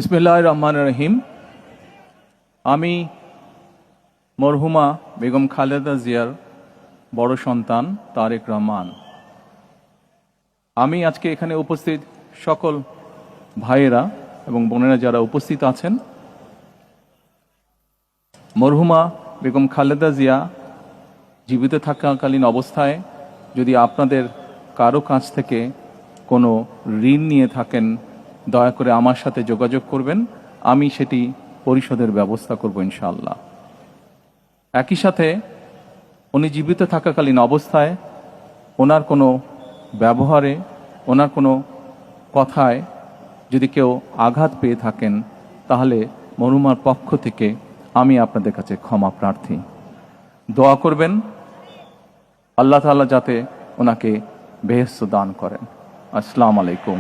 বিসমিল্লাহির রহমানির রহিম। আমি মরহুমা বেগম খালেদা জিয়ার বড় সন্তান তারেক রহমান। আমি আজকে এখানে উপস্থিত সকল ভাইয়েরা এবং বোনেরা যারা উপস্থিত আছেন, মরহুমা বেগম খালেদা জিয়া জীবিত থাকাকালীন অবস্থায় যদি আপনাদের কারো কাছ থেকে কোনো ঋণ নিয়ে থাকেন, দয়া করে আমার সাথে যোগাযোগ করবেন, আমি সেটি পরিশোধের ব্যবস্থা করব ইনশাআল্লাহ। একই সাথে উনি জীবিত থাকাকালীন অবস্থায় ওনার কোনো ব্যবহারে, ওনার কোনো কথায় যদি কেউ আঘাত পেয়ে থাকেন, তাহলে মরহুমার পক্ষ থেকে আমি আপনাদের কাছে ক্ষমা প্রার্থী। দোয়া করবেন আল্লাহ তাআলা যাতে ওনাকে বেহেশত দান করেন। আসসালামু আলাইকুম।